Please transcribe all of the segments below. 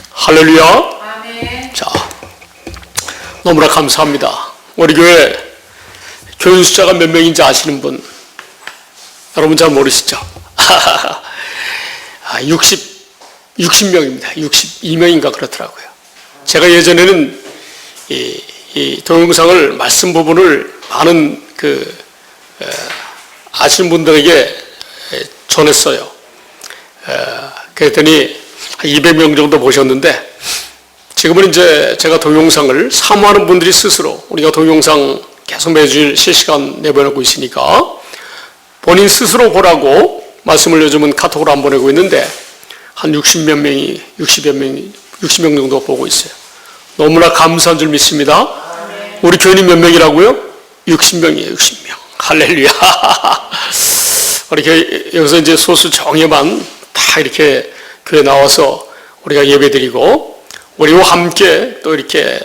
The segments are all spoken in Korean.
할렐루야. 아멘. 자, 너무나 감사합니다. 우리 교회 교인 숫자가 몇 명인지 아시는 분? 여러분 잘 모르시죠? 60명입니다. 62명인가 그렇더라고요. 제가 예전에는 이 동영상을 말씀 부분을 많은 아시는 분들에게 전했어요. 그랬더니 200명 정도 보셨는데, 지금은 이제 제가 동영상을 사모하는 분들이 스스로, 우리가 동영상 계속 매주 실시간 내보내고 있으니까 본인 스스로 보라고 말씀을 요즘은 카톡으로 안 보내고 있는데, 한 60몇 명이, 60명 정도 보고 있어요. 너무나 감사한 줄 믿습니다. 우리 교인이 몇 명이라고요? 60명이에요, 60명. 할렐루야. 우리 여기서 이제 소수 정예만 다 이렇게 교회 나와서 우리가 예배드리고, 우리와 함께 또 이렇게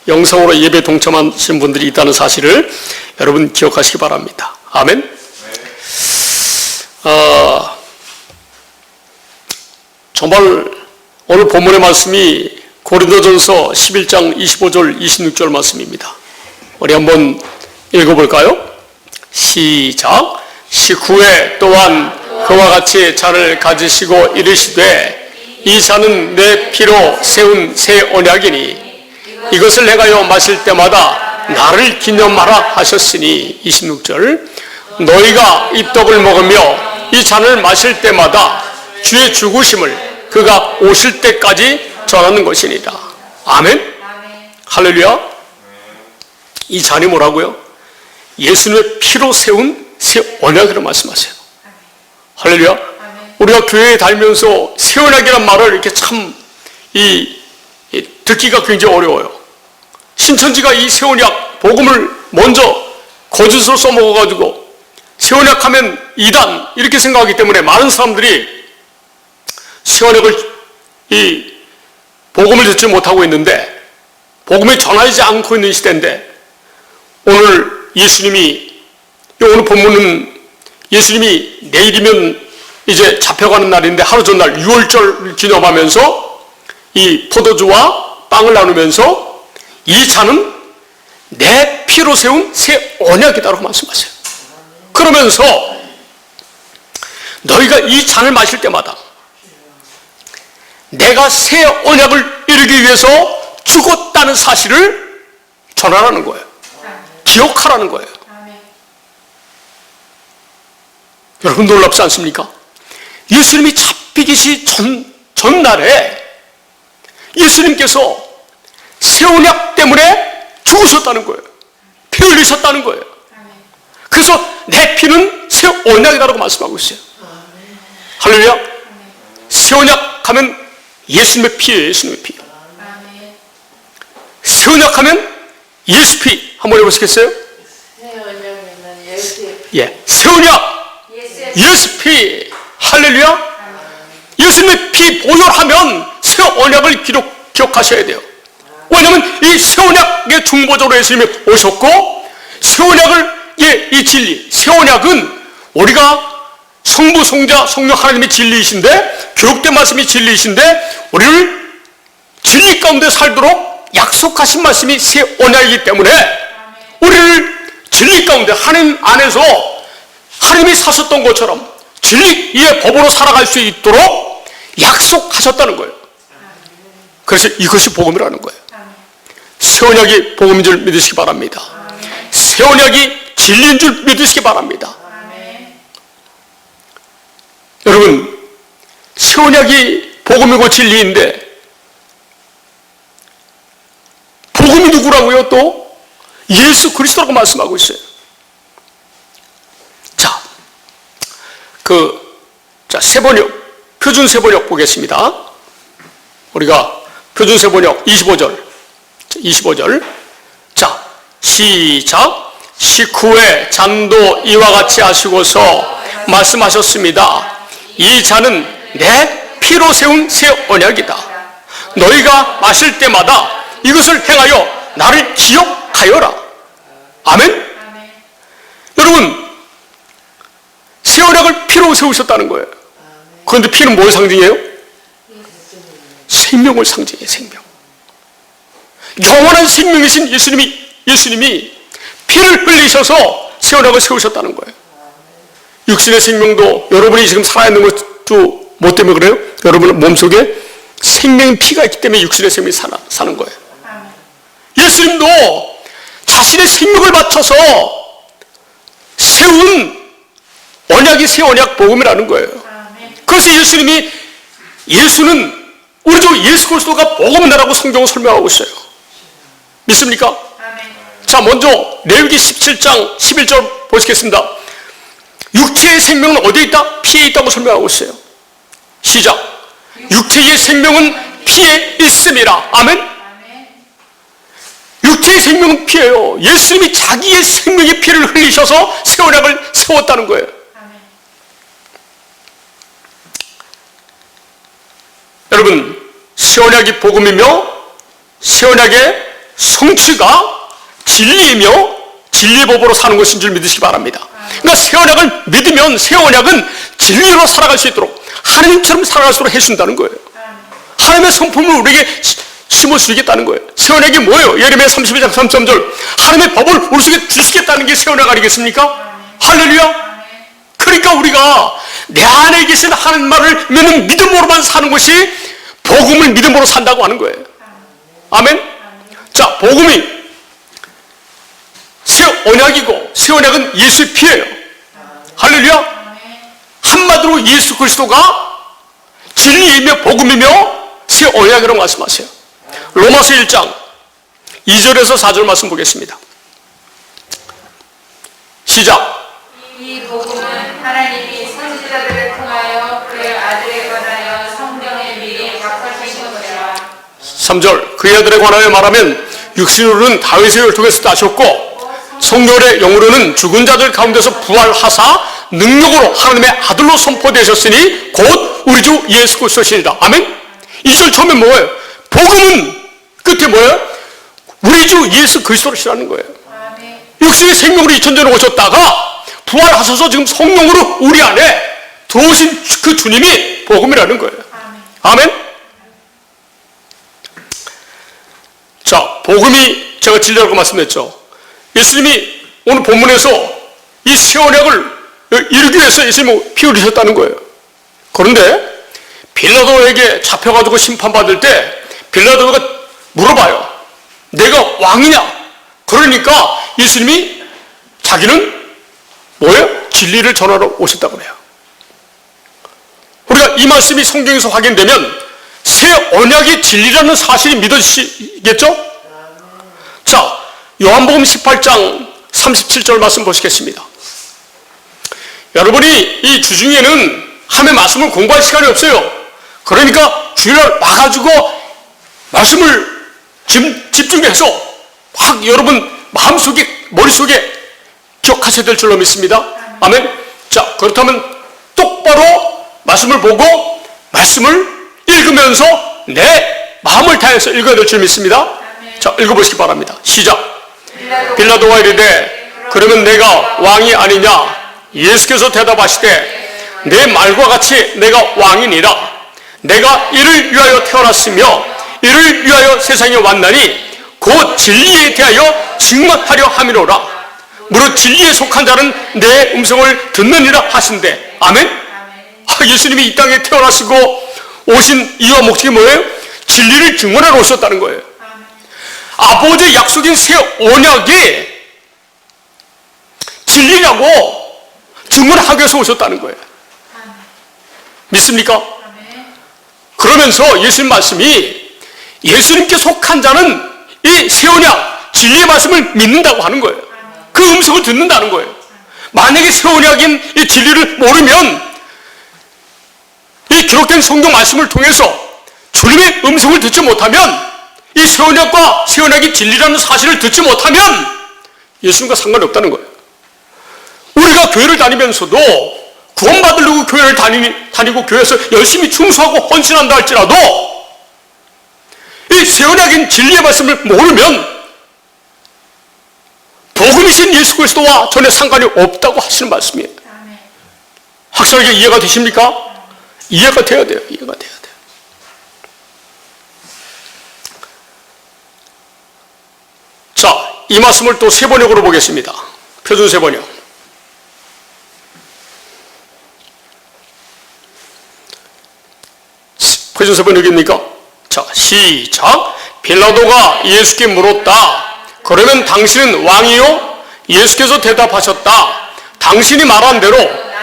영상으로 예배 동참하신 분들이 있다는 사실을 여러분 기억하시기 바랍니다. 아멘. 정말 오늘 본문의 말씀이 고린도전서 11장 25절 26절 말씀입니다. 우리 한번 읽어볼까요? 시작. 식후에 또한 그와 같이 잔을 가지시고 이르시되 이 잔은 내 피로 세운 새 언약이니 이것을 행하여 마실 때마다 나를 기념하라 하셨으니. 26절. 너희가 이 떡을 먹으며 이 잔을 마실 때마다 주의 죽으심을 그가 오실 때까지 전하는 것이니라. 아멘. 할렐루야. 이 잔이 뭐라고요? 예수님의 피로 세운 새 언약이라고 말씀하세요. 할렐루야. 우리가 교회에 다니면서 새 언약이라는 말을 이렇게 참 듣기가 굉장히 어려워요. 신천지가 이 새 언약 복음을 먼저 거짓으로 써먹어가지고 새 언약 하면 이단 이렇게 생각하기 때문에 많은 사람들이 새 언약을 복음을 듣지 못하고 있는데, 복음이 전하지 않고 있는 시대인데, 오늘 본문은 예수님이 내일이면 이제 잡혀가는 날인데 하루 전날 6월절 기념하면서 이 포도주와 빵을 나누면서 이 잔은 내 피로 세운 새 언약이다라고 말씀하세요. 그러면서 너희가 이 잔을 마실 때마다 내가 새 언약을 이루기 위해서 죽었다는 사실을 전하라는 거예요. 기억하라는 거예요. 여러분 놀랍지 않습니까? 예수님이 잡히기 전날에 예수님께서 새 언약 때문에 죽으셨다는 거예요. 피 흘리셨다는 거예요. 그래서 내 피는 새 언약이라고 말씀하고 있어요. 할렐루야. 새 언약 하면 예수님의 피예요. 예수님의 피. 새 언약 하면 예수 피. 한번 해보시겠어요? 새 언약 예수 피. 할렐루야. 예수님의 피 보혈하면 새 언약을 기억하셔야 돼요. 왜냐하면 이 새 언약의 중보자로 예수님이 오셨고, 새 언약을 이 진리, 새 언약은 우리가 성부, 성자, 성령 하나님의 진리이신데, 교육된 말씀이 진리이신데, 우리를 진리 가운데 살도록 약속하신 말씀이 새 언약이기 때문에 우리를 진리 가운데 하나님 안에서 하나님이 사셨던 것처럼 진리의 법으로 살아갈 수 있도록 약속하셨다는 거예요. 그래서 이것이 복음이라는 거예요. 새 언약이 복음인 줄 믿으시기 바랍니다. 새 언약이 진리인 줄 믿으시기 바랍니다. 여러분, 새 언약이 복음이고 진리인데, 복음이 누구라고요? 또 예수 그리스도라고 말씀하고 있어요. 세번역, 표준 세번역 보겠습니다. 우리가 표준 세번역 25절. 자, 시작. 식후에 잔도 이와 같이 하시고서 말씀하셨습니다. 이 잔은 내 피로 세운 새 언약이다. 너희가 마실 때마다 이것을 행하여 나를 기억하여라. 아멘? 여러분, 새 언약을 피로 세우셨다는 거예요. 그런데 피는 뭐의 상징이에요? 생명을 상징해. 생명. 영원한 생명이신 예수님이 피를 흘리셔서 새 언약을 세우셨다는 거예요. 육신의 생명도 여러분이 지금 살아있는 것도 뭐 때문에 그래요? 여러분 몸속에 생명의 피가 있기 때문에 육신의 생명이 사는 거예요. 예수님도 자신의 생명을 바쳐서 세운 언약이 새 언약 복음이라는 거예요. 그래서 예수는 우리 주 예수 그리스도가 복음이라고 성경을 설명하고 있어요. 믿습니까? 자, 먼저 레위기 17장 11절 보시겠습니다. 육체의 생명은 어디에 있다? 피에 있다고 설명하고 있어요. 시작. 육체의 생명은 피에 있음이라. 아멘. 육체의 생명은 피예요. 예수님이 자기의 생명의 피를 흘리셔서 새 언약을 세웠다는 거예요. 여러분, 새 언약이 복음이며 새 언약의 성취가 진리이며 진리의 법으로 사는 것인 줄 믿으시기 바랍니다. 그러니까 새 언약을 믿으면 새 언약은 진리로 살아갈 수 있도록 하나님처럼 살아갈 수 있도록 해준다는 거예요. 하나님의 성품을 우리에게 심어주겠다는 거예요. 새 언약이 뭐예요? 예레미야 32장 33절 하나님의 법을 우리 속에 주시겠다는 게 새 언약 아니겠습니까? 할렐루야. 그러니까 우리가 내 안에 계신 하나님 말을 믿는 믿음으로만 사는 것이 복음을 믿음으로 산다고 하는 거예요. 아멘. 자, 복음이 새 언약이고 새 언약은 예수의 피예요. 할렐루야. 한마디로 예수 그리스도가 진리이며 복음이며 새 언약이라고 말씀하세요. 로마서 1장 2절에서 4절 말씀 보겠습니다. 시작. 이 복음은 하나님이 선지자들을 통하여 그의 아들에 관하여 성경에 미리 약속하신 것이라. 3절. 그의 아들에 관하여 말하면 육신으로는 다윗의 혈통에서 따셨고 성결의 영으로는 죽은 자들 가운데서 부활하사 능력으로 하나님의 아들로 선포되셨으니 곧 우리 주 예수 그리스도시니라. 아멘. 2절 처음에 뭐예요? 복음은 끝에 뭐예요? 우리 주 예수 그리스도시라는 거예요. 육신의 생명으로 2000년을 오셨다가 부활하셔서 지금 성령으로 우리 안에 들어오신 그 주님이 복음이라는 거예요. 아멘. 자, 복음이 제가 진리라고 말씀했죠. 예수님이 오늘 본문에서 이 새 언약을 이루기 위해서 예수님이 피 흘리셨다는 거예요. 그런데 빌라도에게 잡혀가지고 심판받을 때 빌라도가 물어봐요. 내가 왕이냐? 그러니까 예수님이 자기는 뭐예요? 진리를 전하러 오셨다고 그래요. 우리가 이 말씀이 성경에서 확인되면 새 언약이 진리라는 사실이 믿어지시겠죠? 자, 요한복음 18장 37절 말씀 보시겠습니다. 여러분이 이 주중에는 하나님의 말씀을 공부할 시간이 없어요. 그러니까 주일날 와가지고 말씀을 집중해서 확 여러분 마음속에 머릿속에 기억하셔야 될 줄로 믿습니다. 아멘. 자, 그렇다면 똑바로 말씀을 보고 말씀을 읽으면서 내 마음을 다해서 읽어야 될 줄 믿습니다. 자, 읽어보시기 바랍니다. 시작. 빌라도가 이르되 그러면 내가 왕이 아니냐? 예수께서 대답하시되 내 말과 같이 내가 왕이니라. 내가 이를 위하여 태어났으며 이를 위하여 세상에 왔나니 곧 진리에 대하여 증언하려 함이로라. 무릇 진리에 속한 자는 내 음성을 듣느니라 하신대. 아멘. 예수님이 이 땅에 태어나시고 오신 이유와 목적이 뭐예요? 진리를 증언하러 오셨다는 거예요. 아버지의 약속인 새 언약이 진리라고 증언하기 위해서 오셨다는 거예요. 믿습니까? 그러면서 예수님 말씀이 예수님께 속한 자는 이 새 언약 진리의 말씀을 믿는다고 하는 거예요. 그 음성을 듣는다는 거예요. 만약에 새 언약인 이 진리를 모르면 이 기록된 성경 말씀을 통해서 주님의 음성을 듣지 못하면 이 새 언약과 새 언약이 진리라는 사실을 듣지 못하면 예수님과 상관이 없다는 거예요. 우리가 교회를 다니면서도 구원받으려고 교회를 다니고 교회에서 열심히 충수하고 헌신한다 할지라도 이 새 언약인 진리의 말씀을 모르면 복음이신 예수 그리스도와 전혀 상관이 없다고 하시는 말씀이에요. 확실하게 이해가 되십니까? 이해가 돼야 돼요. 이해가 돼야 돼요. 이 말씀을 또 세 번역으로 보겠습니다. 표준 세 번역. 표준 세 번역입니까? 자, 시작. 빌라도가 예수께 물었다. 그러면 당신은 왕이요? 예수께서 대답하셨다. 당신이 말한 대로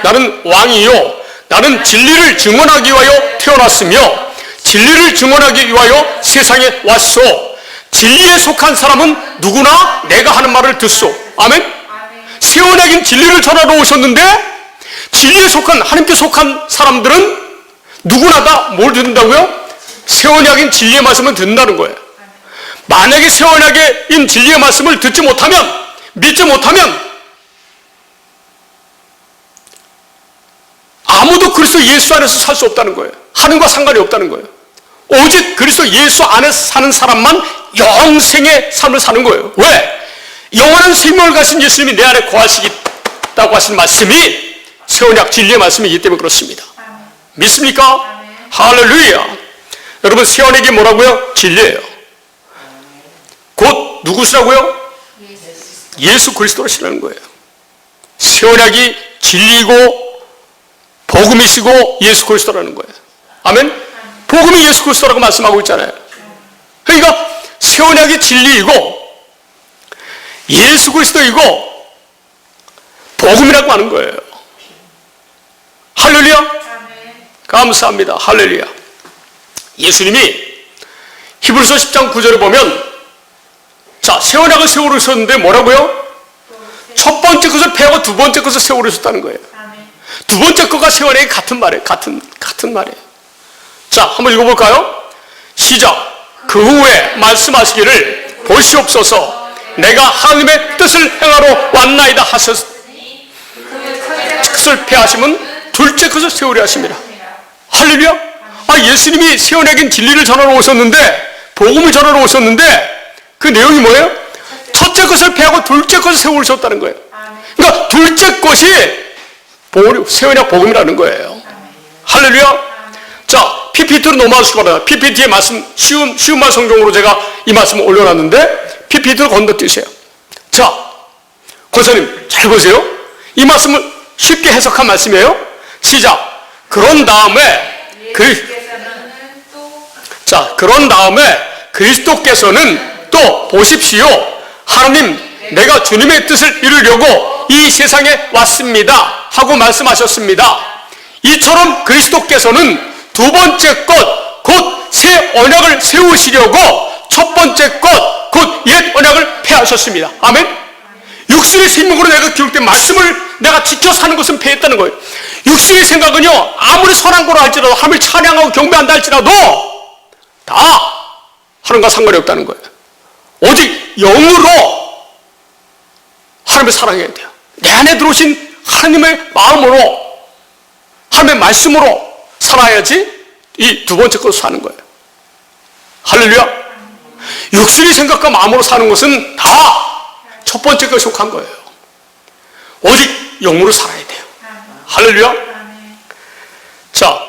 나는 왕이요. 나는 진리를 증언하기 위하여 태어났으며 진리를 증언하기 위하여 세상에 왔소. 진리에 속한 사람은 누구나 내가 하는 말을 듣소. 아멘? 새 언약인 진리를 전하러 오셨는데 진리에 속한, 하나님께 속한 사람들은 누구나 다 뭘 듣는다고요? 새 언약인 진리의 말씀을 듣는다는 거예요. 만약에 새 언약인 진리의 말씀을 듣지 못하면, 믿지 못하면 아무도 그리스도 예수 안에서 살 수 없다는 거예요. 하늘과 상관이 없다는 거예요. 오직 그리스도 예수 안에 사는 사람만 영생의 삶을 사는 거예요. 왜? 영원한 생명을 가진 예수님이 내 안에 거하시겠다고 하신 말씀이 새 언약 진리의 말씀이기 때문에 그렇습니다. 믿습니까? 할렐루야. 여러분, 새 언약이 뭐라고요? 진리예요. 곧 누구시라고요? 예수 그리스도시라는 거예요. 새 언약이 진리고 복음이시고 예수 그리스도라는 거예요. 아멘? 복음이 예수 그리스도라고 말씀하고 있잖아요. 그러니까 새 언약이 진리이고 예수 그리스도이고 복음이라고 하는 거예요. 할렐루야. 감사합니다. 할렐루야. 예수님이 히브리서 10장 9절에 보면, 자, 새 언약을 세우셨는데 뭐라고요? 첫 번째 것을 패하고 두 번째 것을 세우셨다는 거예요. 두 번째 것과 새 언약이 같은 말이에요. 같은 말이에요. 자, 한번 읽어볼까요? 시작. 그 후에 말씀하시기를 보시옵소서 내가 하나님의 뜻을 행하러 왔나이다 하셨으니 것을 패하시면 둘째 것을 세우려 하십니다. 할렐루야. 예수님이 새 언약인 진리를 전하러 오셨는데, 복음을 전하러 오셨는데 그 내용이 뭐예요? 첫째 것을 패하고 둘째 것을 세우셨다는 거예요. 그러니까 둘째 것이 새 언약 복음이라는 거예요. 할렐루야. 자, PPT로 넘어가시기 바랍니다. PPT의 말씀, 쉬운 말 성경으로 제가 이 말씀을 올려놨는데 PPT로 건너뛰으세요. 자, 권사님 잘 보세요. 이 말씀을 쉽게 해석한 말씀이에요. 시작. 그런 다음에 그리스도께서는 또 보십시오. 하나님, 내가 주님의 뜻을 이루려고 이 세상에 왔습니다 하고 말씀하셨습니다. 이처럼 그리스도께서는 두 번째 것, 곧 새 언약을 세우시려고 첫 번째 것, 곧 옛 언약을 폐하셨습니다. 아멘? 육신의 생명으로 내가 기록된 말씀을 내가 지켜 사는 것은 폐했다는 거예요. 육신의 생각은요, 아무리 선한 거로 할지라도, 하나님을 찬양하고 경배한다 할지라도 다 하나님과 상관이 없다는 거예요. 오직 영으로 하나님을 사랑해야 돼요. 내 안에 들어오신 하나님의 마음으로, 하나님의 말씀으로 살아야지 이 두 번째 것으로 사는 거예요. 할렐루야. 육신의 생각과 마음으로 사는 것은 다 첫 번째 것에 속한 거예요. 오직 영으로 살아야 돼요. 할렐루야. 자,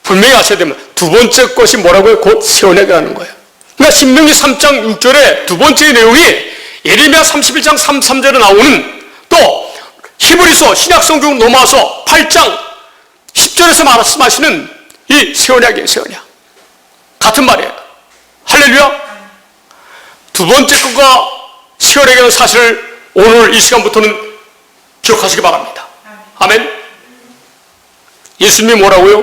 분명히 아셔야 됩니다. 두 번째 것이 뭐라고요? 곧 새 언약이라는 거예요. 그러니까 신명기 3장 6절에 두 번째 내용이 예레미야 31장 3절에 나오는, 또 히브리서 신약성경으로 넘어와서 8장 10절에서 말씀하시는 이 새 언약이에요. 새 언약. 같은 말이에요. 할렐루야. 두 번째 것과 새 언약이라는 사실을 오늘 이 시간부터는 기억하시기 바랍니다. 아멘. 예수님이 뭐라고요?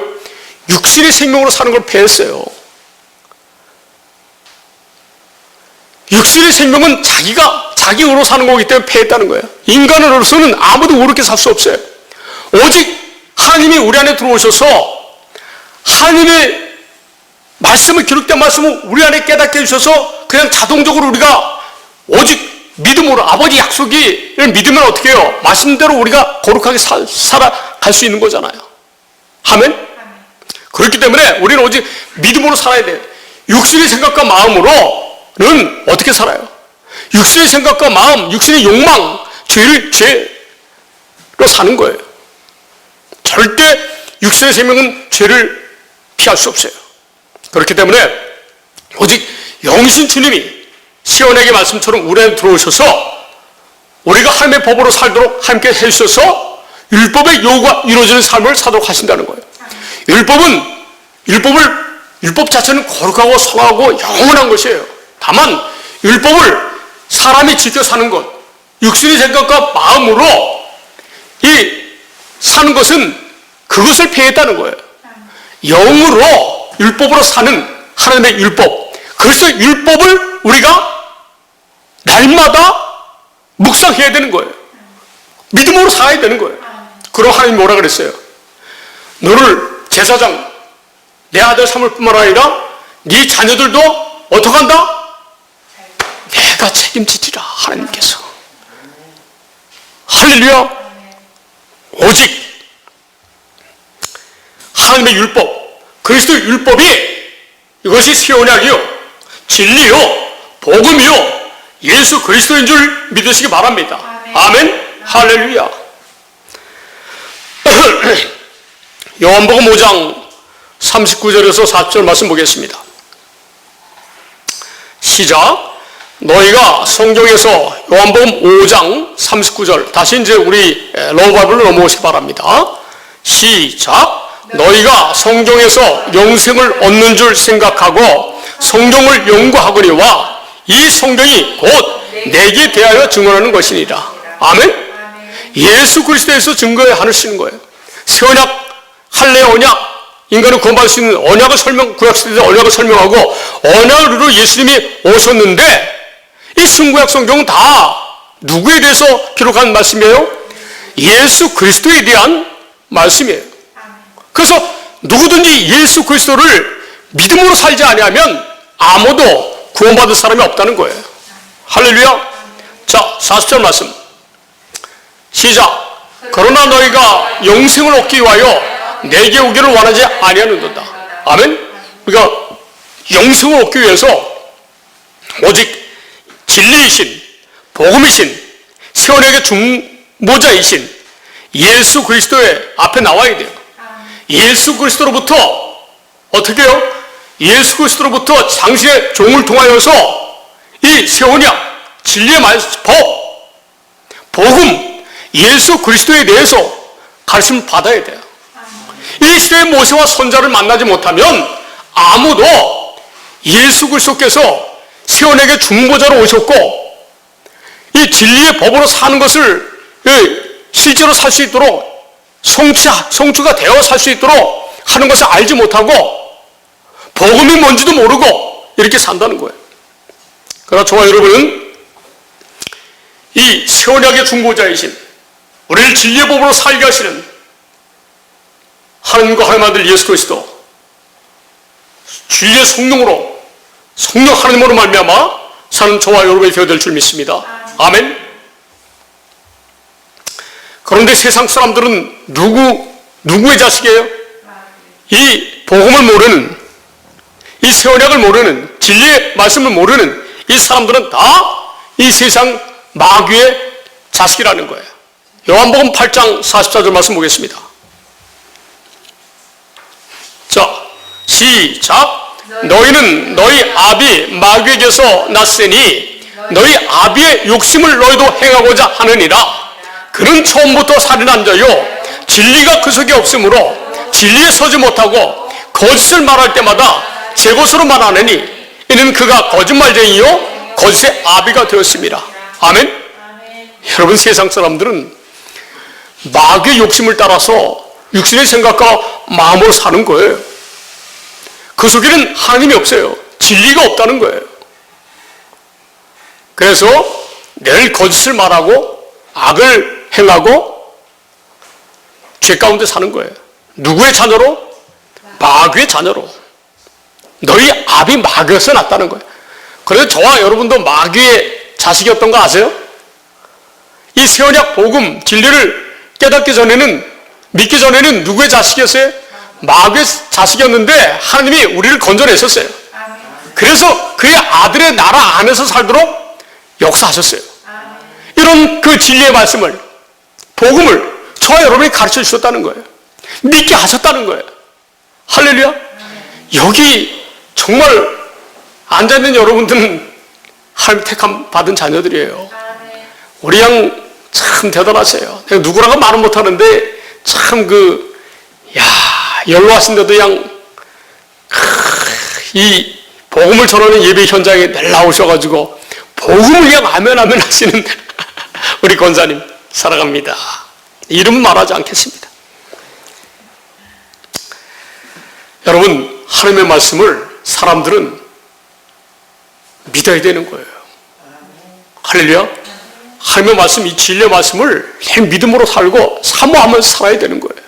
육신의 생명으로 사는 걸 폐했어요. 육신의 생명은 자기 의로 사는 거기 때문에 폐했다는 거예요. 인간으로서는 아무도 의롭게 살 수 없어요. 오직 하나님이 우리 안에 들어오셔서 하나님의 말씀을, 기록된 말씀을 우리 안에 깨닫게 해주셔서 그냥 자동적으로 우리가 오직 믿음으로, 아버지 약속을 믿으면 어떻게 해요? 말씀 대로 우리가 거룩하게 살아갈 수 있는 거잖아요. 아멘? 그렇기 때문에 우리는 오직 믿음으로 살아야 돼요. 육신의 생각과 마음으로는 어떻게 살아요? 육신의 생각과 마음, 육신의 욕망, 죄로 사는 거예요. 절대 육신의 생명은 죄를 피할 수 없어요. 그렇기 때문에 오직 영이신 주님이 시온에게 말씀처럼 우리 안에 들어오셔서 우리가 하나님의 법으로 살도록 함께 해주셔서 율법의 요구가 이루어지는 삶을 사도록 하신다는 거예요. 율법 자체는 거룩하고 성하고 영원한 것이에요. 다만 율법을 사람이 지켜 사는 것, 육신의 생각과 마음으로 사는 것은 그것을 폐했다는 거예요. 영으로 율법으로 사는 하나님의 율법, 그래서 율법을 우리가 날마다 묵상해야 되는 거예요. 믿음으로 살아야 되는 거예요. 그럼 하나님 뭐라 그랬어요? 너를 제사장, 내 아들 삼을 뿐만 아니라 네 자녀들도 어떻게 한다? 내가 책임지리라. 하나님께서. 할렐루야. 오직 하나님의 율법, 그리스도의 율법이 이것이 새 언약이요, 진리요, 복음이요, 예수 그리스도인 줄 믿으시기 바랍니다. 아멘. 할렐루야. 요한복음 5장 39절에서 40절 말씀 보겠습니다. 시작. 너희가 성경에서 요한복음 5장 39절, 다시 이제 우리 로마바이블로 넘어오시기 바랍니다. 시작. 너희가 성경에서 영생을 얻는 줄 생각하고 성경을 연구하거니와 이 성경이 곧 내게 대하여 증언하는 것이니라. 아멘. 예수 그리스도에서 증거하시는 거예요. 새 언약, 할례 언약, 인간을 구원받을 수 있는 언약을 구약시대에서 언약을 설명하고 언약으로 예수님이 오셨는데, 이 신구약 성경은 다 누구에 대해서 기록한 말씀이에요? 예수 그리스도에 대한 말씀이에요. 그래서 누구든지 예수 그리스도를 믿음으로 살지 아니하면 아무도 구원받을 사람이 없다는 거예요. 할렐루야. 자, 40절 말씀 시작. 그러나 너희가 영생을 얻기 위하여 내게 오기를 원하지 아니하는도다. 아멘. 그러니까 영생을 얻기 위해서 오직 진리이신, 복음이신, 새 언약의 중보자이신 예수 그리스도의 앞에 나와야 돼요. 예수 그리스도로부터 어떻게 해요? 예수 그리스도로부터 당신의 종을 통하여서 이 새 언약, 진리의 법, 복음, 예수 그리스도에 대해서 가르침을 받아야 돼요. 이 시대의 모세와 선자를 만나지 못하면 아무도 예수 그리스도께서 새 언약의 중보자로 오셨고 이 진리의 법으로 사는 것을 실제로 살 수 있도록 성취가 되어 살 수 있도록 하는 것을 알지 못하고 복음이 뭔지도 모르고 이렇게 산다는 거예요. 그러나 저와 여러분은 이 새 언약의 중보자이신, 우리를 진리의 법으로 살게 하시는 하나님과 하나님 아들 예수 그리스도, 진리의 성령으로, 성령 하나님으로 말미암아 사는 저와 여러분이 되어야 될 줄 믿습니다. 아멘. 그런데 세상 사람들은 누구의 자식이에요? 이 복음을 모르는, 이 새 언약을 모르는, 진리의 말씀을 모르는 이 사람들은 다 이 세상 마귀의 자식이라는 거예요. 요한복음 8장 44절 말씀 보겠습니다. 자, 시작. 너희는 너희 아비 마귀에게서 났으니 너희 아비의 욕심을 너희도 행하고자 하느니라. 그는 처음부터 살인한 자요, 진리가 그 속에 없으므로 진리에 서지 못하고 거짓을 말할 때마다 제 것으로 말하느니 이는 그가 거짓말쟁이요 거짓의 아비가 되었습니다. 아멘. 여러분, 세상 사람들은 마귀의 욕심을 따라서 육신의 생각과 마음으로 사는 거예요. 그 속에는 하나님이 없어요. 진리가 없다는 거예요. 그래서 늘 거짓을 말하고 악을 행하고 죄 가운데 사는 거예요. 누구의 자녀로? 마귀의 자녀로. 너희 아비 마귀에서 났다는 거예요. 그래서 저와 여러분도 마귀의 자식이었던 거 아세요? 이 새 언약 복음 진리를 깨닫기 전에는, 믿기 전에는 누구의 자식이었어요? 마귀의 자식이었는데 하나님이 우리를 건져내셨어요. 그래서 그의 아들의 나라 안에서 살도록 역사하셨어요. 이런 그 진리의 말씀을, 복음을 저와 여러분이 가르쳐 주셨다는 거예요. 믿게 하셨다는 거예요. 할렐루야. 여기 정말 앉아있는 여러분들은 하나님 택함 받은 자녀들이에요. 아멘. 우리 양 참 대단하세요. 내가 누구라고 말은 못하는데 참 연로하신데도 이 복음을 전하는 예배 현장에 늘 나오셔가지고 복음을 그냥 아멘 하시는 우리 권사님 사랑합니다. 이름 말하지 않겠습니다. 여러분, 하나님의 말씀을 사람들은 믿어야 되는 거예요. 할렐루야. 하나님의 말씀, 이 진리의 말씀을 내 믿음으로 살고 사모하면서 살아야 되는 거예요.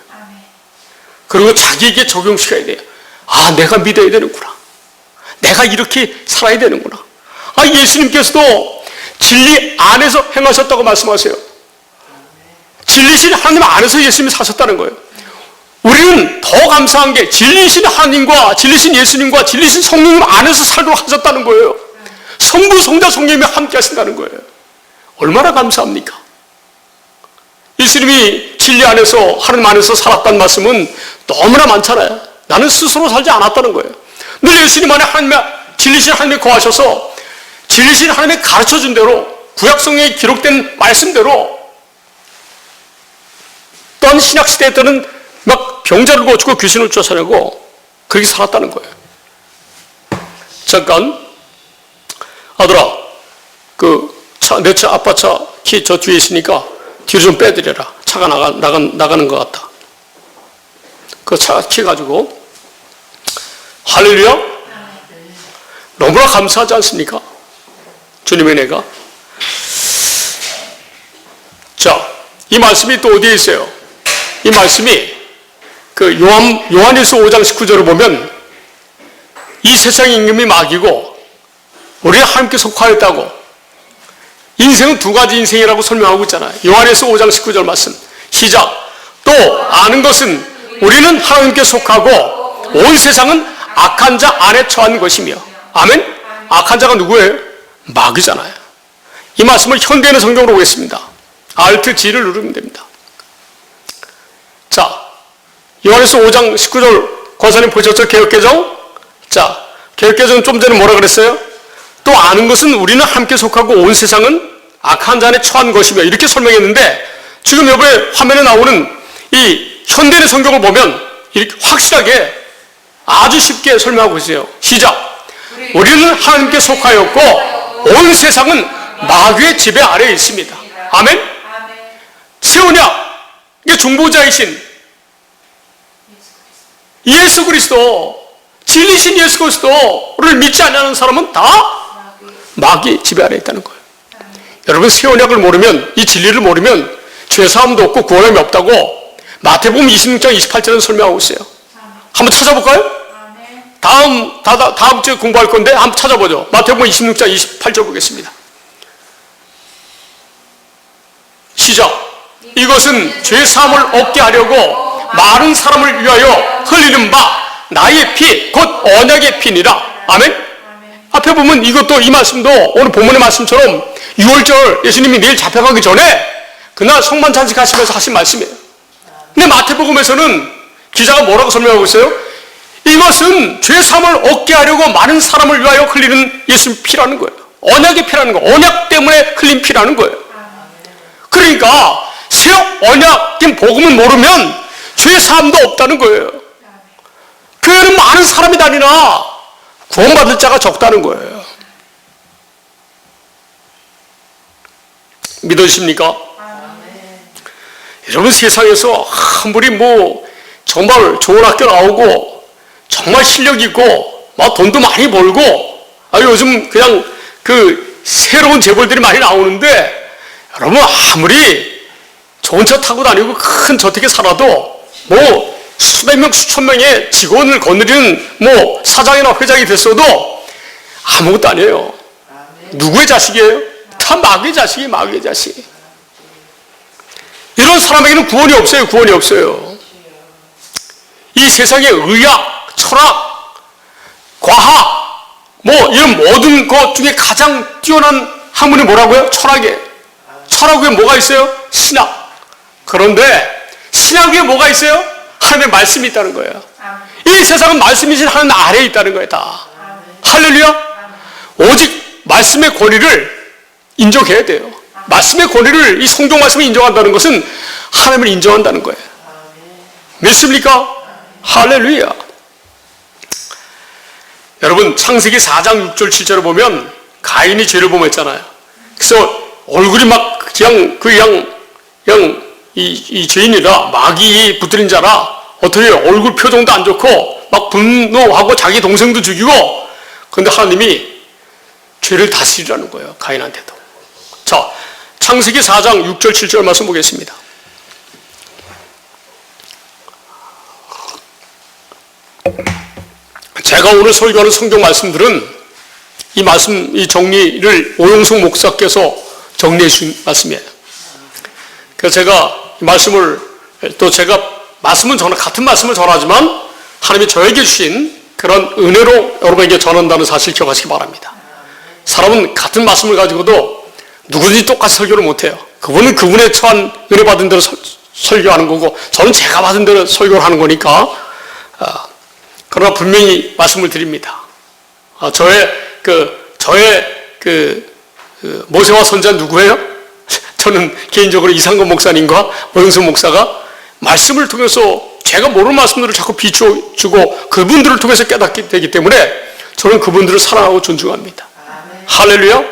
그리고 자기에게 적용시켜야 돼요. 아, 내가 믿어야 되는구나. 내가 이렇게 살아야 되는구나. 아, 예수님께서도 진리 안에서 행하셨다고 말씀하세요. 진리신 하나님 안에서 예수님이 사셨다는 거예요. 우리는 더 감사한 게 진리신 하나님과 진리신 예수님과 진리신 성령님 안에서 살도록 하셨다는 거예요. 성부, 성자, 성령님이 함께 하신다는 거예요. 얼마나 감사합니까? 예수님이 진리 안에서 하나님 안에서 살았다는 말씀은 너무나 많잖아요. 나는 스스로 살지 않았다는 거예요. 늘 예수님 안에 진리신 하나님이 거하셔서 진리신 하나님이 가르쳐준 대로 구약성경에 기록된 말씀대로 또한 신약시대 때는 막 병자를 고치고 귀신을 쫓아내고 그렇게 살았다는 거예요. 잠깐, 아들아, 내 차, 아빠 차 키 저 뒤에 있으니까 뒤로 좀 빼드려라. 차가 나가는 것 같다. 그 차 키 가지고. 할렐루야? 너무나 감사하지 않습니까? 주님의 은혜가. 자, 이 말씀이 또 어디에 있어요? 이 말씀이 요한일서 5장 19절을 보면 이 세상의 임금이 마귀고 우리가 하나님께 속하였다고 인생은 두 가지 인생이라고 설명하고 있잖아요. 요한일서 5장 19절 말씀 시작. 또 아는 것은 우리는 하나님께 속하고 온 세상은 악한 자 안에 처한 것이며. 아멘? 악한 자가 누구예요? 마귀잖아요. 이 말씀을 현대인의 성경으로 보겠습니다. Alt G를 누르면 됩니다. 자, 요한일서 5장 19절 권사님 보셨죠? 개역개정? 자, 개역개정은 좀 전에 뭐라 그랬어요? 또 아는 것은 우리는 함께 속하고 온 세상은 악한 자 안에 처한 것이며 이렇게 설명했는데 지금 여기 화면에 나오는 이 현대인의 성경을 보면 이렇게 확실하게 아주 쉽게 설명하고 있어요. 시작. 우리는 하나님께 속하였고 온 세상은 마귀의 지배 아래에 있습니다. 아멘? 새 언약의 중보자이신 예수 그리스도, 진리신 예수 그리스도를 믿지 않는 사람은 다 마귀 지배 아래에 있다는 거예요. 여러분, 새 언약을 모르면, 이 진리를 모르면 죄사함도 없고 구원함이 없다고 마태복음 26장 28절은 설명하고 있어요. 한번 찾아볼까요? 다음 주에 공부할 건데 한번 찾아보죠. 마태복음 26장 28절 보겠습니다. 시작. 이것은 죄사함을 얻게 하려고 많은 사람을 위하여 흘리는 바 나의 피, 곧 언약의 피니라. 아멘? 앞에 보면 이것도, 이 말씀도 오늘 본문의 말씀처럼 6월절 예수님이 내일 잡혀가기 전에 그날 성만 찬식하시면서 하신 말씀이에요. 근데 마태복음에서는 기자가 뭐라고 설명하고 있어요? 이것은 죄사함을 얻게 하려고 많은 사람을 위하여 흘리는 예수님 피라는 거예요. 언약의 피라는 거예요. 언약 때문에 흘린 피라는 거예요. 그러니까 새 언약인 복음을 모르면 죄사함도 없다는 거예요. 교회는 많은 사람이 다니나 구원받을 자가 적다는 거예요. 믿으십니까? 여러분, 세상에서 아무리 정말 좋은 학교 나오고 정말 실력 있고 막 돈도 많이 벌고 요즘 그냥 새로운 재벌들이 많이 나오는데 여러분, 아무리 좋은 차 타고 다니고 큰 저택에 살아도 수백 명, 수천 명의 직원을 거느리는 사장이나 회장이 됐어도 아무것도 아니에요. 누구의 자식이에요? 다 마귀의 자식이, 마귀의 자식. 이런 사람에게는 구원이 없어요. 구원이 없어요. 이 세상의 의학, 철학, 과학, 이런 모든 것 중에 가장 뛰어난 학문이 뭐라고요? 철학이에요. 철학 위에 뭐가 있어요? 신학. 그런데 신학 위에 뭐가 있어요? 하나님의 말씀이 있다는 거예요. 이 세상은 말씀이신 하나님 아래에 있다는 거예요. 다. 할렐루야. 오직 말씀의 권위를 인정해야 돼요. 말씀의 권위를, 이 성경 말씀을 인정한다는 것은 하나님을 인정한다는 거예요. 믿습니까? 할렐루야. 여러분, 창세기 4장 6절 7절을 보면 가인이 죄를 범했잖아요. 그래서 얼굴이 막 이 죄인이라, 마귀 붙들린 자라, 어떻게 얼굴 표정도 안 좋고 막 분노하고 자기 동생도 죽이고. 그런데 하나님이 죄를 다스리라는 거예요, 가인한테도. 자, 창세기 4장 6절 7절 말씀 보겠습니다. 제가 오늘 설교하는 성경 말씀들은 이 말씀, 이 정리를 오용숙 목사께서 정리해 주신 말씀이에요. 그래서 제가 이 말씀을, 또 제가 같은 말씀을 전하지만 하나님이 저에게 주신 그런 은혜로 여러분에게 전한다는 사실 기억하시기 바랍니다. 사람은 같은 말씀을 가지고도 누구든지 똑같이 설교를 못해요. 그분은 그분의 처한 은혜 받은 대로 설교하는 거고, 저는 제가 받은 대로 설교를 하는 거니까. 그러나 분명히 말씀을 드립니다. 저의 모세와 선지자는 누구예요? 저는 개인적으로 이상건 목사님과 오영수 목사가 말씀을 통해서 제가 모르는 말씀들을 자꾸 비춰주고 그분들을 통해서 깨닫게 되기 때문에 저는 그분들을 사랑하고 존중합니다. 아멘. 할렐루야.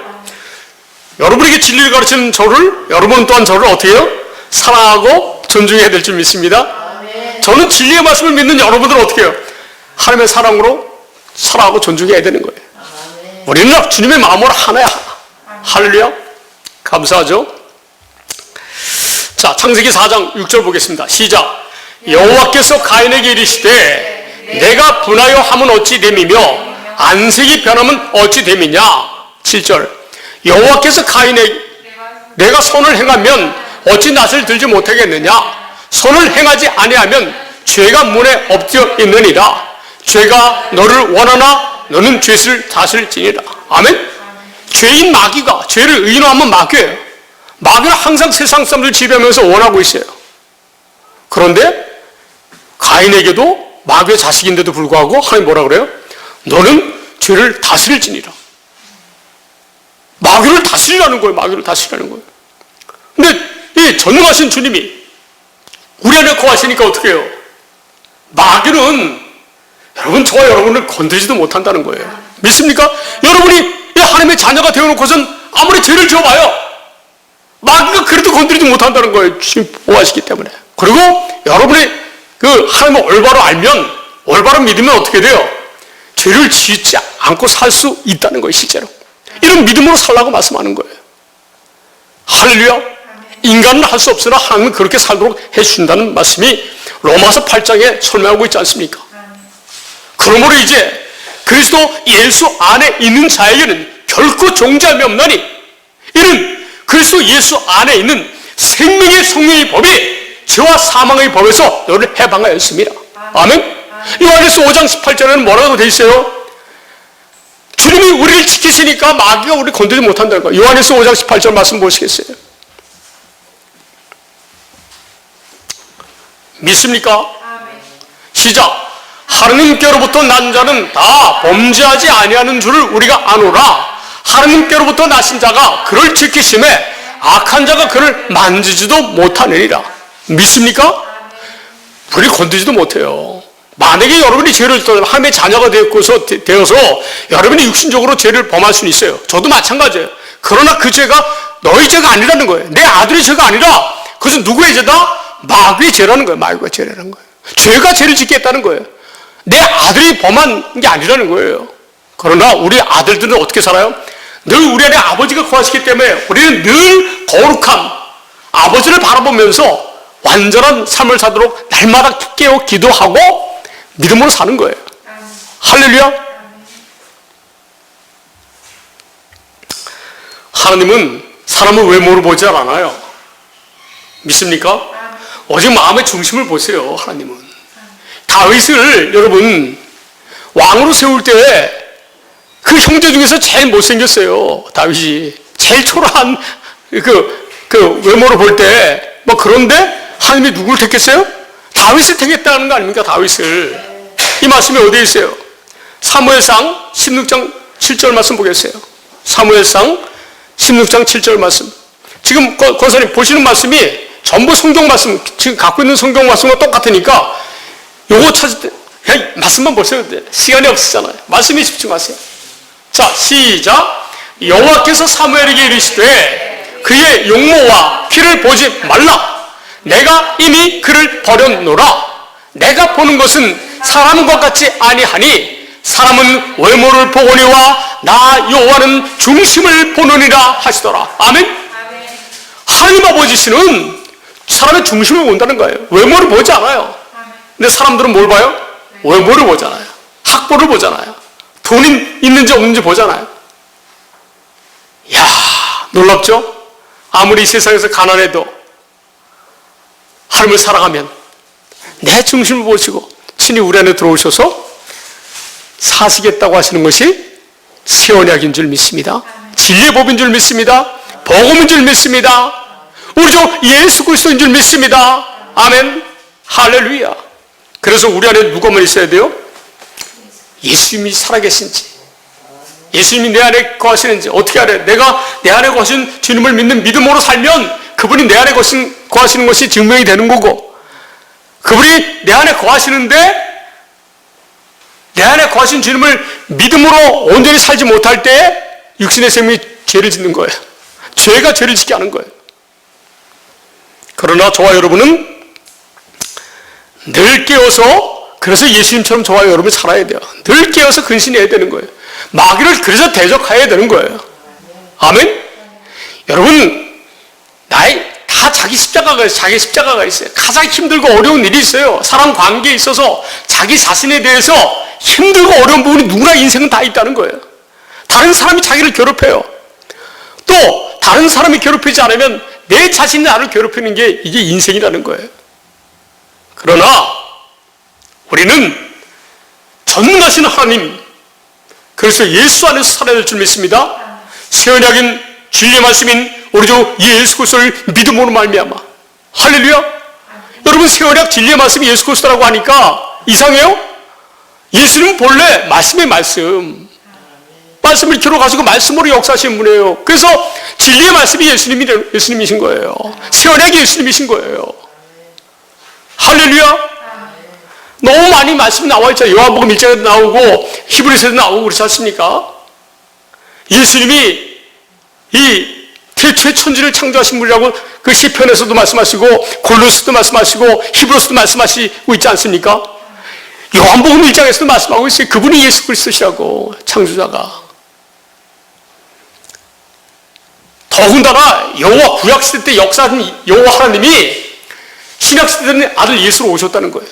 여러분에게 진리를 가르치는 저를, 여러분 또한 저를 어떻게 해요? 사랑하고 존중해야 될 줄 믿습니다. 아멘. 저는 진리의 말씀을 믿는 여러분들은 어떻게 해요? 하나님의 사랑으로 사랑하고 존중해야 되는 거예요. 아멘. 우리는 주님의 마음으로 하나야. 할렐루야. 감사하죠. 자, 창세기 4장 6절 보겠습니다. 시작. 여호와께서 가인에게 이르시되 내가 분하여 함은 어찌 됨이며 안색이 변함은 어찌 됨이냐. 7절. 여호와께서 가인에게 내가 선을 행하면 어찌 낯을 들지 못하겠느냐. 선을 행하지 아니하면 죄가 문에 엎드려 있느니라. 죄가 너를 원하나 너는 죄를 다스릴지니라. 아멘. 죄인 마귀가, 죄를 의인화하면 마귀예요. 마귀는 항상 세상 사람들 지배하면서 원하고 있어요. 그런데 가인에게도 마귀의 자식인데도 불구하고 하나님 뭐라 그래요? 너는 죄를 다스릴지니라. 마귀를 다스리라는 거예요. 마귀를 다스리라는 거예요. 근데 이 전능하신 주님이 우리 안에 거하시니까 어떻게 해요? 마귀는 여러분, 저와 여러분을 건드리지도 못한다는 거예요. 믿습니까? 여러분이 하나님의 자녀가 되어놓고선 아무리 죄를 지어봐요, 마귀가 그래도 건드리지 못한다는 거예요. 주님 보호하시기 때문에. 그리고 여러분이 하나님을 올바로 알면, 올바로 믿으면 어떻게 돼요? 죄를 짓지 않고 살 수 있다는 거예요. 실제로 이런 믿음으로 살라고 말씀하는 거예요. 할렐루야. 인간은 할 수 없으나 하나님은 그렇게 살도록 해주신다는 말씀이 로마서 8장에 설명하고 있지 않습니까? 그러므로 이제 그리스도 예수 안에 있는 자에게는 결코 정죄함이 없나니, 이는 그리스도 예수 안에 있는 생명의 성령의 법이 죄와 사망의 법에서 너를 해방하였습니다. 아멘. 요한일서 5장 18절에는 뭐라고 되어 있어요? 주님이 우리를 지키시니까 마귀가 우리를 건드리지 못한다는 거예요. 요한일서 5장 18절 말씀 보시겠어요? 믿습니까? 시작. 하느님께로부터 난 자는 다 범죄하지 아니하는 줄을 우리가 아노라. 하느님께로부터 나신 자가 그를 지키심에 악한 자가 그를 만지지도 못하느니라. 믿습니까? 우리 건드지도 못해요. 만약에 여러분이 죄를 짓던 하나님의 자녀가 되어서 여러분이 육신적으로 죄를 범할 수는 있어요. 저도 마찬가지예요. 그러나 그 죄가 너의 죄가 아니라는 거예요. 내 아들의 죄가 아니라 그것은 누구의 죄다? 마귀의 죄라는 거예요. 마귀가 죄라는 거예요. 죄가 죄를 짓게 했다는 거예요. 내 아들이 범한 게 아니라는 거예요. 그러나 우리 아들들은 어떻게 살아요? 늘 우리 안에 아버지가 거하시기 때문에 우리는 늘 거룩한 아버지를 바라보면서 완전한 삶을 사도록 날마다 깨어 기도하고 믿음으로 사는 거예요. 할렐루야. 하나님은 사람의 외모를 보지 않아요. 믿습니까? 오직 마음의 중심을 보세요. 하나님은 다윗을 여러분 왕으로 세울 때 그 형제 중에서 제일 못생겼어요. 다윗이 제일 초라한 그 외모를 볼 때 뭐, 그런데 하나님이 누구를 택했어요? 다윗을 택했다는 거 아닙니까? 다윗을. 이 말씀이 어디에 있어요? 사무엘상 16장 7절 말씀 보겠어요. 사무엘상 16장 7절 말씀. 지금 권사님 보시는 말씀이 전부 성경 말씀, 지금 갖고 있는 성경 말씀과 똑같으니까 요거 찾을 때 그냥 말씀만 보셔도 돼요. 시간이 없으잖아요. 말씀에 집중하세요. 자, 시작. 여호와께서 사무엘에게 이르시되 그의 용모와 피를 보지 말라. 내가 이미 그를 버렸노라. 내가 보는 것은 사람과 같지 아니하니 사람은 외모를 보거니와 나 여호와는 중심을 보느니라 하시더라. 아멘. 하나님 아버지시는 사람의 중심을 본다는 거예요. 외모를 보지 않아요. 근데 사람들은 뭘 봐요? 외모를 보잖아요. 학벌을 보잖아요. 돈이 있는지 없는지 보잖아요. 이야, 놀랍죠? 아무리 이 세상에서 가난해도 하나님을 사랑하면 내 중심을 보시고 친히 우리 안에 들어오셔서 사시겠다고 하시는 것이 새 언약인 줄 믿습니다. 진리의 법인 줄 믿습니다. 복음인 줄 믿습니다. 우리 주 예수 그리스도인 줄 믿습니다. 아멘. 할렐루야. 그래서 우리 안에 누가만 있어야 돼요? 예수님이 살아계신지, 예수님이 내 안에 거하시는지 어떻게 알아요? 내가 내 안에 거하신 주님을 믿는 믿음으로 살면 그분이 내 안에 거하시는 것이 증명이 되는 거고, 그분이 내 안에 거하시는데 내 안에 거하신 주님을 믿음으로 온전히 살지 못할 때 육신의 생명이 죄를 짓는 거예요. 죄가 죄를 짓게 하는 거예요. 그러나 저와 여러분은 늘 깨어서, 그래서 예수님처럼 저와 여러분이 살아야 돼요. 늘 깨어서 근신해야 되는 거예요. 마귀를 그래서 대적해야 되는 거예요. 아멘? 여러분, 다 자기 십자가가 있어요. 가장 힘들고 어려운 일이 있어요. 사람 관계에 있어서 자기 자신에 대해서 힘들고 어려운 부분이 누구나 인생은 다 있다는 거예요. 다른 사람이 자기를 괴롭혀요. 또 다른 사람이 괴롭히지 않으면 내 자신이 나를 괴롭히는 게 이게 인생이라는 거예요. 그러나 우리는 전능하신 하나님, 그래서 예수 안에서 살아야 될 줄 믿습니다. 새 언약인 진리의 말씀인 우리 주 예수 그리스도를 믿음으로 말미암아. 할렐루야. 여러분, 새 언약 진리의 말씀이 예수 그리스도라고 하니까 이상해요? 예수님은 본래 말씀의 말씀을 기록하시고 말씀으로 역사하신 분이에요. 그래서 진리의 말씀이 예수님이신 거예요. 새 언약이 예수님이신 거예요. 할렐루야. 너무 많이 말씀이 나와 있잖아요. 요한복음 1장에도 나오고 히브리서에도 나오고 그렇지 않습니까? 예수님이 이 태초의 천지를 창조하신 분이라고 그 시편에서도 말씀하시고 골로새서도 말씀하시고 히브리서도 말씀하시고 있지 않습니까? 요한복음 1장에서도 말씀하고 있어요. 그분이 예수 그리스도시라고, 창조자가. 더군다나 여호와 구약시대 때 역사하신 여호와 하나님이 신약시대 때는 아들 예수로 오셨다는 거예요.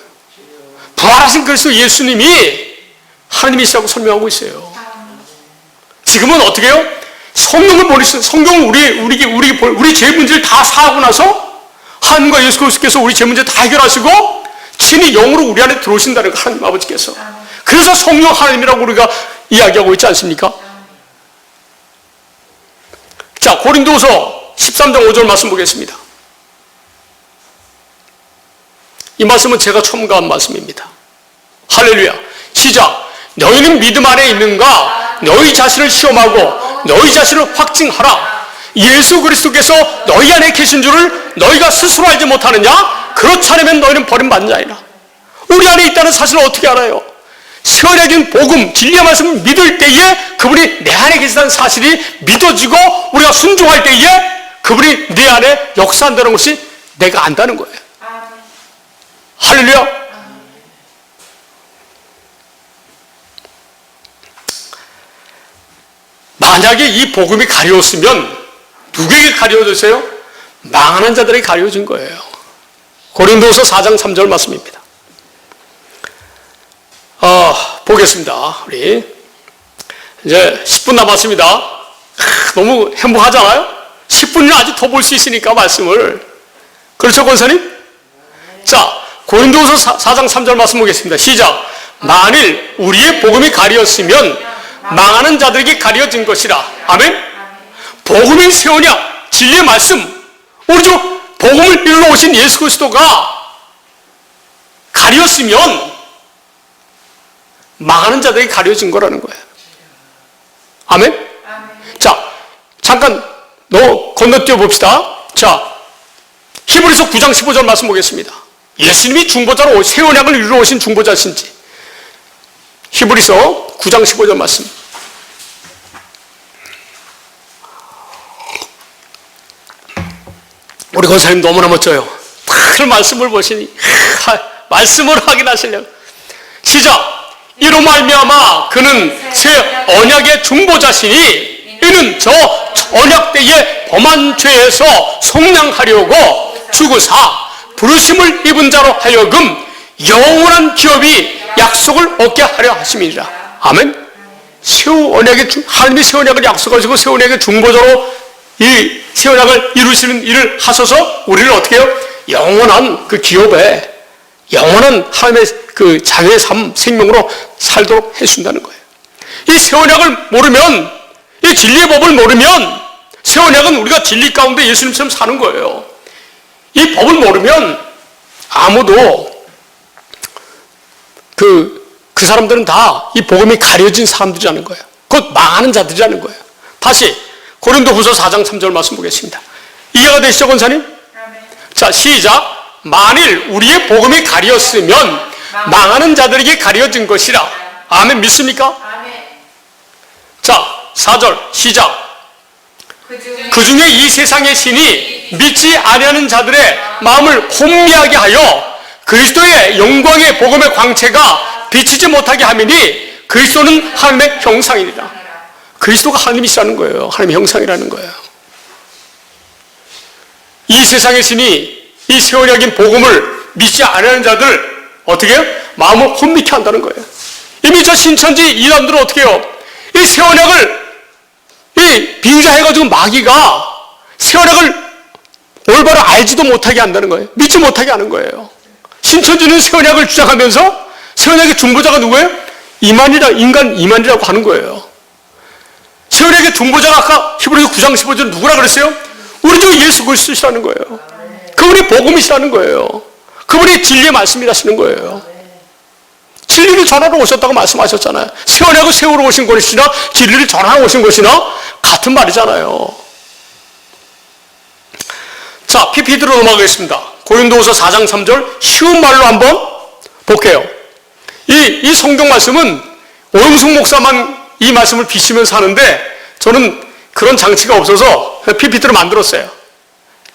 부활하신 그리스도 예수님이 하나님이시라고 설명하고 있어요. 지금은 어떻게 해요? 성령을 보내신, 성경을 우리 죄 문제를 다 사하고 나서 하나님과 예수 그리스도께서 우리 죄 문제 다 해결하시고 친히 영으로 우리 안에 들어오신다는 거, 하나님 아버지께서. 그래서 성령 하나님이라고 우리가 이야기하고 있지 않습니까? 자, 고린도서 13장 5절 말씀 보겠습니다. 이 말씀은 제가 첨가한 말씀입니다. 할렐루야. 시작. 너희는 믿음 안에 있는가? 너희 자신을 시험하고 너희 자신을 확증하라. 예수 그리스도께서 너희 안에 계신 줄을 너희가 스스로 알지 못하느냐? 그렇지 않으면 너희는 버림받는 자이라. 우리 안에 있다는 사실을 어떻게 알아요? 새 언약인 복음, 진리의 말씀을 믿을 때에 그분이 내 안에 계시다는 사실이 믿어지고 우리가 순종할 때에 그분이 내 안에 역사한다는 것이 내가 안다는 거예요. 할렐루야. 만약에 이 복음이 가려웠으면 누구에게 가려워졌어요? 망하는 자들에게 가려워진 거예요. 고린도서 4장 3절 말씀입니다. 보겠습니다. 우리 이제 10분 남았습니다. 너무 행복하잖아요? 10분이나 아직 더 볼 수 있으니까 말씀을. 그렇죠, 권사님? 자, 고린도서 4장 3절 말씀 보겠습니다. 시작. 만일 우리의 복음이 가려웠으면 망하는 자들에게 가려진 것이라. 아멘. 복음인 새 언약, 진리의 말씀, 우리 주 복음을 이루러 오신 예수 그리스도가 가렸으면 망하는 자들에게 가려진 거라는 거예요. 아멘. 자, 잠깐 건너뛰어 봅시다. 자, 히브리서 9장 15절 말씀 보겠습니다. 예수님이 중보자로 새 언약을 이루러 오신 중보자신지. 히브리서 9장 15절 말씀. 우리 권사님 너무나 멋져요. 그 말씀을 보시니 말씀을 확인하시려고. 시작. 이로 말미암아 그는 새 언약의 중보자시니 이는 저 언약 때에 범한 죄에서 속량하려고 죽으사 부르심을 입은 자로 하여금 영원한 기업이 약속을 얻게 하려 하심이니라. 아멘. 새 언약의 하나님이 새 언약을 약속하시고 새 언약의 중보자로 이 새 언약을 이루시는 일을 하셔서 우리를 어떻게 해요? 영원한 그 기업에 영원한 하나님의 그 자유의 삶, 생명으로 살도록 해준다는 거예요. 이 새 언약을 모르면, 이 진리의 법을 모르면, 새 언약은 우리가 진리 가운데 예수님처럼 사는 거예요. 이 법을 모르면 아무도 그 사람들은 다 이 복음이 가려진 사람들이라는 거예요. 곧 망하는 자들이라는 거예요. 다시 고린도후서 4장 3절 말씀 보겠습니다. 이해가 되시죠, 권사님? 자, 시작. 만일 우리의 복음이 가렸으면 망하는 자들에게 가려진 것이라. 아멘. 믿습니까? 자, 4절 시작. 그 중에 이 세상의 신이 믿지 아니하는 자들의 마음을 혼미하게 하여 그리스도의 영광의 복음의 광채가 비치지 못하게 하미니 그리스도는 하나님의 형상이니라. 그리스도가 하나님이시라는 거예요. 하나님의 형상이라는 거예요. 이 세상의 신이 이 새 언약인 복음을 믿지 않는 자들 어떻게 해요? 마음을 혼미케 한다는 거예요. 이미 저 신천지 이단들은 어떻게 해요? 이 새 언약을 빙자해가지고 마귀가 새 언약을 올바로 알지도 못하게 한다는 거예요. 믿지 못하게 하는 거예요. 신천지는 새 언약을 주장하면서 새 언약의 중보자가 누구예요? 인간 이만이라고 하는 거예요. 새 언약의 중보자가 아까 히브리서 9장 15절 누구라 그랬어요? 우리 주 예수 그리스도시라는 거예요. 그분이 복음이시라는 거예요. 그분이 진리의 말씀이라시는 거예요. 진리를 전하러 오셨다고 말씀하셨잖아요. 새 언약을 세우러 오신 것이나 진리를 전하러 오신 것이나 같은 말이잖아요. 자, PPT로 넘어가겠습니다. 고린도후서 4장 3절 쉬운 말로 한번 볼게요. 이 성경 말씀은 오영숙 목사만 이 말씀을 비치면서 하는데 저는 그런 장치가 없어서 PPT를 만들었어요.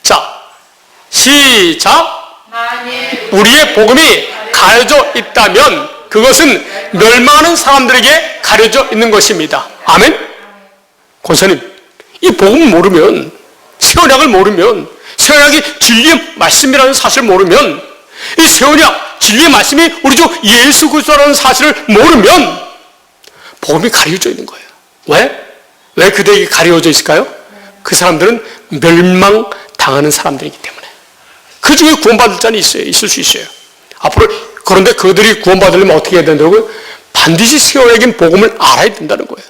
자, 시작. 우리의 복음이 가려져 있다면 그것은 멸망하는 사람들에게 가려져 있는 것입니다. 아멘? 권사님, 이 복음 모르면, 새 언약을 모르면, 새 언약이 진리의 말씀이라는 사실을 모르면, 이 새 언약, 진리의 말씀이 우리 주 예수 그리스도라는 사실을 모르면 복음이 가려져 있는 거예요. 왜? 왜 그들에게 가려져 있을까요? 그 사람들은 멸망당하는 사람들이기 때문에. 그 중에 구원받을 자는 있을 수 있어요. 앞으로, 그런데 그들이 구원받으려면 어떻게 해야 된다고요? 반드시 새 언약인 복음을 알아야 된다는 거예요.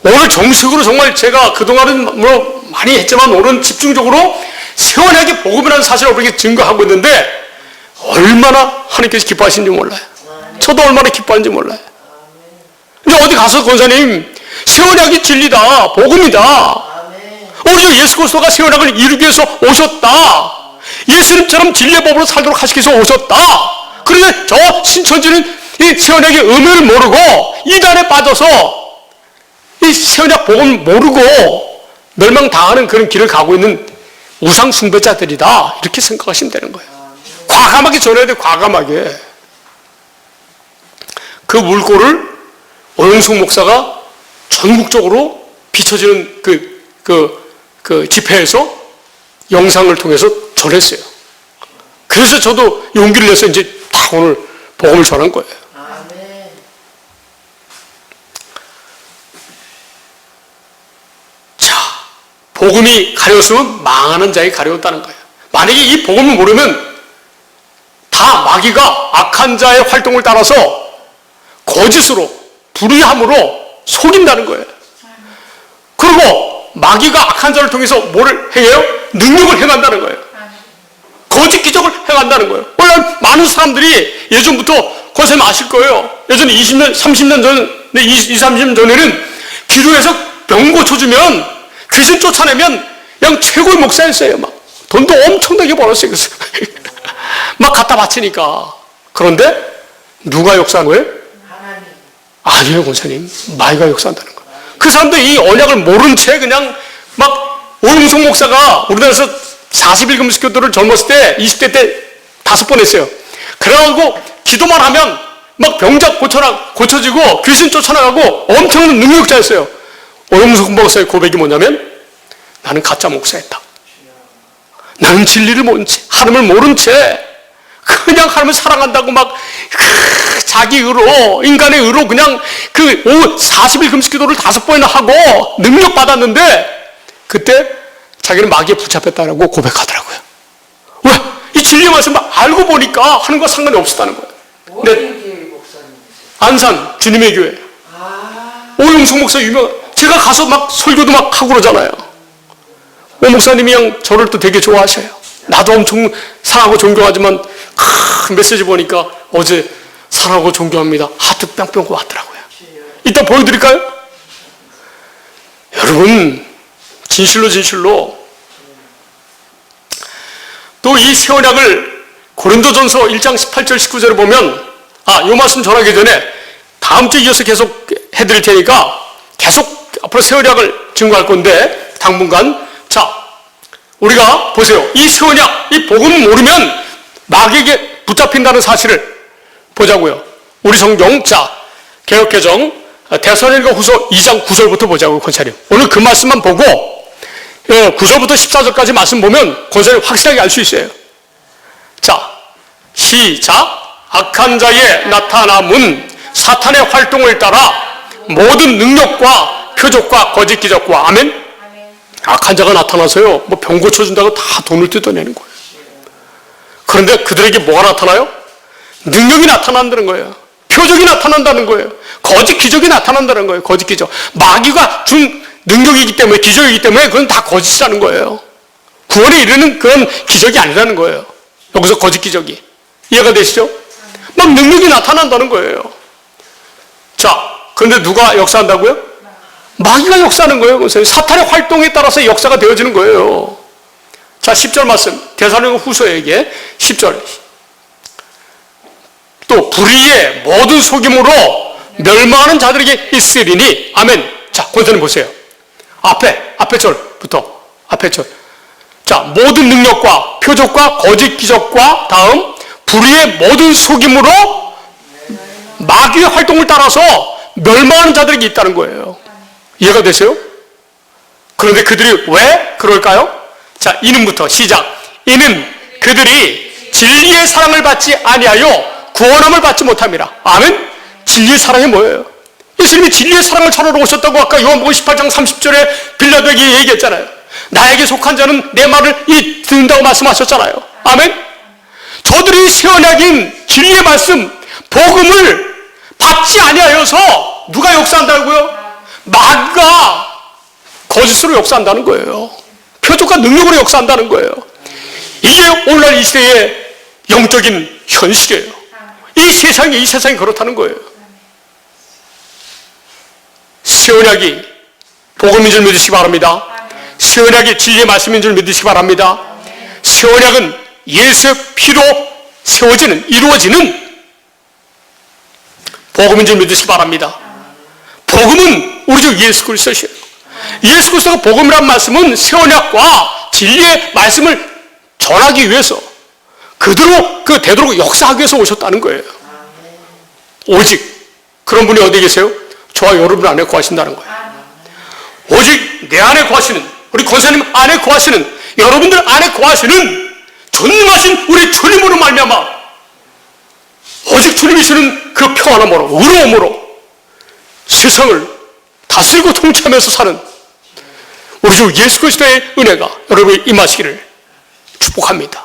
오늘 정식으로 정말 제가 그동안은 뭐 많이 했지만 오늘은 집중적으로 새 언약의 복음이라는 사실을 우리에게 증거하고 있는데 얼마나 하나님께서 기뻐하시는지 몰라요. 저도 얼마나 기뻐하는지 몰라요. 근데 어디 가서 권사님 새 언약이 진리다, 복음이다. 우리 예수 그리스도가 새 언약을 이루기 위해서 오셨다. 예수님처럼 진리의 법으로 살도록 하시기 위해서 오셨다. 그런데 저 신천지는 이 새 언약의 의미를 모르고 이단에 빠져서 이 새 언약 복음을 모르고 멸망당하는 그런 길을 가고 있는 우상 숭배자들이다. 이렇게 생각하시면 되는 거예요. 과감하게 전해야 돼요. 과감하게. 그 물꼬를 오영숙 목사가 전국적으로 비춰지는 그 집회에서 영상을 통해서 전했어요. 그래서 저도 용기를 내서 이제 다 오늘 복음을 전한 거예요. 자, 복음이 가려웠으면 망하는 자에 가려웠다는 거예요. 만약에 이 복음을 모르면 다 마귀가 악한 자의 활동을 따라서 거짓으로, 불의함으로 속인다는 거예요. 그리고 마귀가 악한 자를 통해서 뭐를 행해요? 능력을 행한다는 거예요. 거짓 기적을 행한다는 거예요. 원래 많은 사람들이 예전부터 권사님 아실 거예요. 예전에 20년, 30년 전, 20, 30년 전에는 기도해서 병 고쳐주면, 귀신 쫓아내면 그냥 최고의 목사였어요. 막 돈도 엄청나게 벌었어요. 그래서 막 갖다 바치니까. 그런데 누가 역사한 거예요? 아니에요, 권사님. 마귀가 역사한다는 거예요. 그 사람들이 이 언약을 모른 채 그냥 막 오영성 목사가 우리나라에서 40일 금식교도를 젊었을 때 20대 때 5번 했어요. 그래가지고 기도만 하면 막 병자 고쳐지고 귀신 쫓아나가고 엄청난 능력자였어요. 오영성 목사의 고백이 뭐냐면, 나는 가짜 목사였다. 나는 진리를 모른 채, 하나님을 모른 채 그냥 하나님을 사랑한다고 막 자기 의로, 인간의 의로 그냥 그 40일 금식기도를 5번이나 하고 능력 받았는데, 그때 자기는 마귀에 붙잡혔다라고 고백하더라고요. 왜? 이 진리의 말씀을 알고 보니까 하는 거 상관이 없었다는 거예요. 어디 교회 목사님이세요? 안산 주님의 교회. 오영성 목사 유명. 제가 가서 막 설교도 막 하고 그러잖아요. 오 목사님이 그냥 저를 또 되게 좋아하셔요. 나도 엄청 사랑하고 존경하지만 메시지 보니까 어제 사랑하고 존경합니다. 하트 뿅뿅 왔더라고요. 이따 보여드릴까요? 여러분, 진실로 또 이 새 언약을 고린도전서 1장 18절 19절을 보면, 이 말씀 전하기 전에 다음 주에 이어서 계속 해드릴 테니까 계속 앞으로 새 언약을 증거할 건데 당분간, 자, 우리가 보세요. 이 새 언약, 이 복음을 모르면 마귀에게 붙잡힌다는 사실을 보자고요. 우리 성경, 자, 개역개정 데살로니가 후서 2장 9절부터 보자고요, 권사님. 오늘 그 말씀만 보고 9절부터 14절까지 말씀 보면 권사님 확실하게 알 수 있어요. 자, 시작. 악한 자의 나타남은 사탄의 활동을 따라 모든 능력과 표적과 거짓 기적과, 아멘? 악한 자가 나타나서요, 뭐 병 고쳐준다고 다 돈을 뜯어내는 거예요. 그런데 그들에게 뭐가 나타나요? 능력이 나타난다는 거예요. 표적이 나타난다는 거예요. 거짓 기적이 나타난다는 거예요. 거짓 기적. 마귀가 준 능력이기 때문에, 기적이기 때문에 그건 다 거짓이라는 거예요. 구원에 이르는 그런 기적이 아니라는 거예요. 여기서 거짓 기적이. 이해가 되시죠? 막 능력이 나타난다는 거예요. 자, 그런데 누가 역사한다고요? 마귀가 역사하는 거예요. 사탄의 활동에 따라서 역사가 되어지는 거예요. 자, 10절 말씀. 데살로니가 후서에게 10절. 또 불의의 모든 속임으로 멸망하는 자들에게 있으리니, 아멘. 자, 권사님 보세요. 앞에 절부터, 앞에 절. 자, 모든 능력과 표적과 거짓 기적과 다음 불의의 모든 속임으로 마귀의 활동을 따라서 멸망하는 자들에게 있다는 거예요. 이해가 되세요? 그런데 그들이 왜 그럴까요? 자, 이는부터 시작. 이는 그들이 진리의 사랑을 받지 아니하여 구원함을 받지 못함이라. 아멘? 진리의 사랑이 뭐예요? 예수님이 진리의 사랑을 전하러 오셨다고 아까 요한복음 18장 30절에 빌라도에게 얘기했잖아요. 나에게 속한 자는 내 말을 듣는다고 말씀하셨잖아요. 아멘? 저들이 새 언약인 진리의 말씀, 복음을 받지 아니하여서 누가 역사한다고요? 마귀가 거짓으로 역사한다는 거예요. 표적과 능력으로 역사한다는 거예요. 이게 오늘날 이 시대의 영적인 현실이에요. 이 세상이 그렇다는 거예요. 새 언약이 복음인 줄 믿으시기 바랍니다. 새 언약이 진리의 말씀인 줄 믿으시기 바랍니다. 새 언약은 예수의 피로 세워지는, 이루어지는 복음인 줄 믿으시기 바랍니다. 복음은 우리 주 예수 그리스도시에요. 예수 그리스도가 복음이란 말씀은 새 언약과 진리의 말씀을 전하기 위해서 되도록 역사하기 위해서 오셨다는 거예요. 오직 그런 분이 어디 계세요? 저와 여러분 안에 거하신다는 거예요. 오직 내 안에 거하시는, 우리 권사님 안에 거하시는, 여러분들 안에 거하시는 전능하신 우리 주님으로 말미암아 오직 주님이 주는 그 평안함으로, 의로움으로 세상을 다스리고 통치하면서 사는 우리 주 예수 그리스도의 은혜가 여러분이 임하시기를 축복합니다.